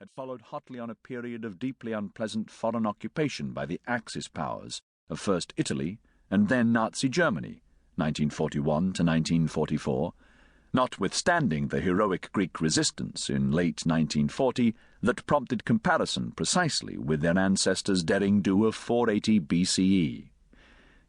had followed hotly on a period of deeply unpleasant foreign occupation by the Axis powers of first Italy and then Nazi Germany, 1941 to 1944, notwithstanding the heroic Greek resistance in late 1940 that prompted comparison precisely with their ancestors' daring do of 480 BCE.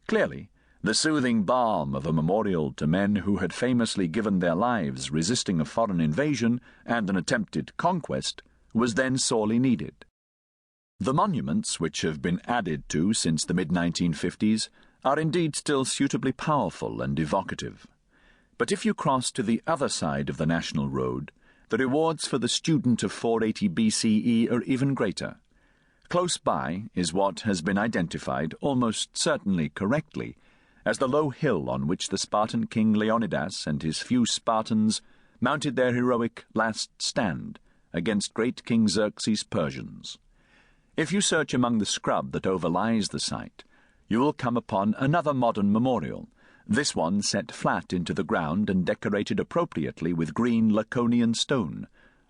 Clearly, the soothing balm of a memorial to men who had famously given their lives resisting a foreign invasion and an attempted conquest was then sorely needed. The monuments which have been added to since the mid-1950s are indeed still suitably powerful and evocative. But if you cross to the other side of the National Road, the rewards for the student of 480 BCE are even greater. Close by is what has been identified, almost certainly correctly, as the low hill on which the Spartan King Leonidas and his few Spartans mounted their heroic last stand against great King Xerxes' Persians. If you search among the scrub that overlies the site, you will come upon another modern memorial, this one set flat into the ground and decorated appropriately with green Laconian stone,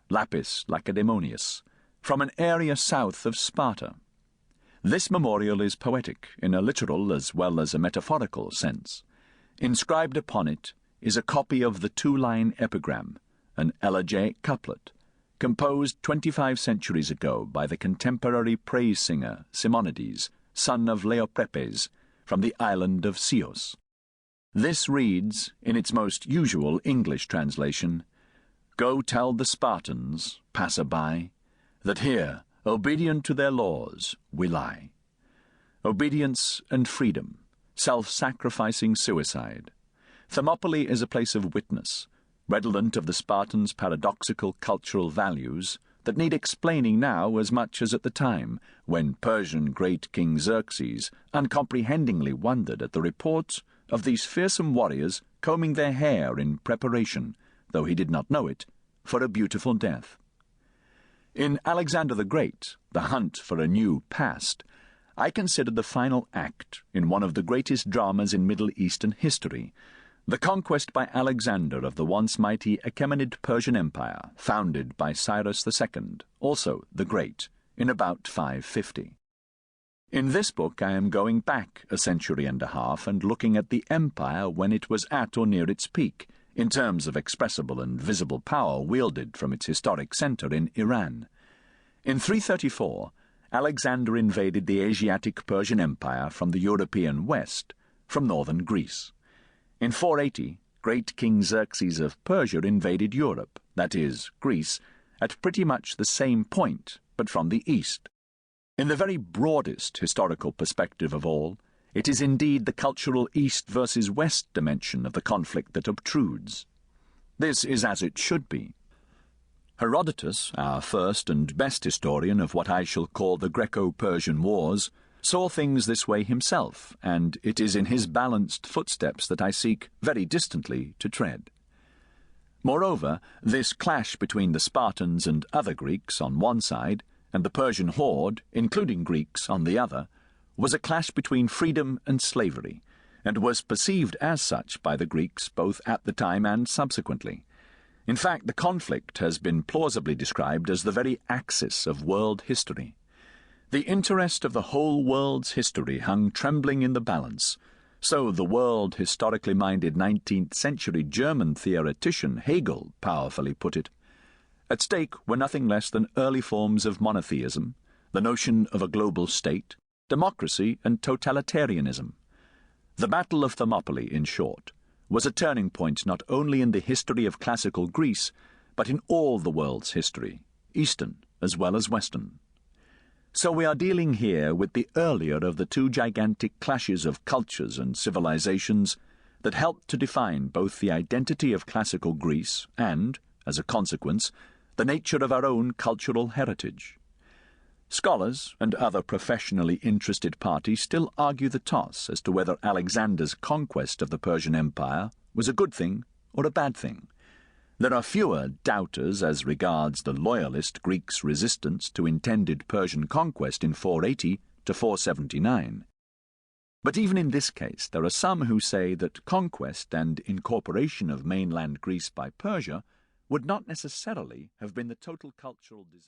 lapis lacedaemonius, from an area south of Sparta. This memorial is poetic in a literal as well as a metaphorical sense. Inscribed upon it is a copy of the two-line epigram, an elegiac couplet, composed 25 centuries ago by the contemporary praise singer Simonides, son of Leoprepes, from the island of Chios. This reads, in its most usual English translation, "Go tell the Spartans, passer-by, that here, obedient to their laws, we lie." Obedience and freedom, self-sacrificing suicide. Thermopylae is a place of witness, redolent of the Spartans' paradoxical cultural values that need explaining now as much as at the time, when Persian great King Xerxes uncomprehendingly wondered at the reports of these fearsome warriors combing their hair in preparation, though he did not know it, for a beautiful death. In Alexander the Great, The Hunt for a New Past, I consider the final act in one of the greatest dramas in Middle Eastern history, the conquest by Alexander of the once mighty Achaemenid Persian Empire, founded by Cyrus II, also the Great, in about 550. In this book I am going back a century and a half and looking at the empire when it was at or near its peak, in terms of expressible and visible power wielded from its historic centre in Iran. In 334, Alexander invaded the Asiatic Persian Empire from the European west, from northern Greece. In 480, great King Xerxes of Persia invaded Europe, that is, Greece, at pretty much the same point, but from the east. In the very broadest historical perspective of all, it is indeed the cultural east versus west dimension of the conflict that obtrudes. This is as it should be. Herodotus, our first and best historian of what I shall call the Greco-Persian Wars, saw things this way himself, and it is in his balanced footsteps that I seek very distantly to tread. Moreover, this clash between the Spartans and other Greeks on one side, and the Persian horde, including Greeks, on the other, was a clash between freedom and slavery, and was perceived as such by the Greeks both at the time and subsequently. In fact, the conflict has been plausibly described as the very axis of world history. The interest of the whole world's history hung trembling in the balance, so the world historically minded 19th-century German theoretician Hegel powerfully put it. At stake were nothing less than early forms of monotheism, the notion of a global state, democracy and totalitarianism. The Battle of Thermopylae, in short, was a turning point not only in the history of classical Greece, but in all the world's history, Eastern as well as Western. So we are dealing here with the earlier of the two gigantic clashes of cultures and civilizations that helped to define both the identity of classical Greece and, as a consequence, the nature of our own cultural heritage. Scholars and other professionally interested parties still argue the toss as to whether Alexander's conquest of the Persian Empire was a good thing or a bad thing. There are fewer doubters as regards the loyalist Greeks' resistance to intended Persian conquest in 480 to 479. But even in this case, there are some who say that conquest and incorporation of mainland Greece by Persia would not necessarily have been the total cultural disaster.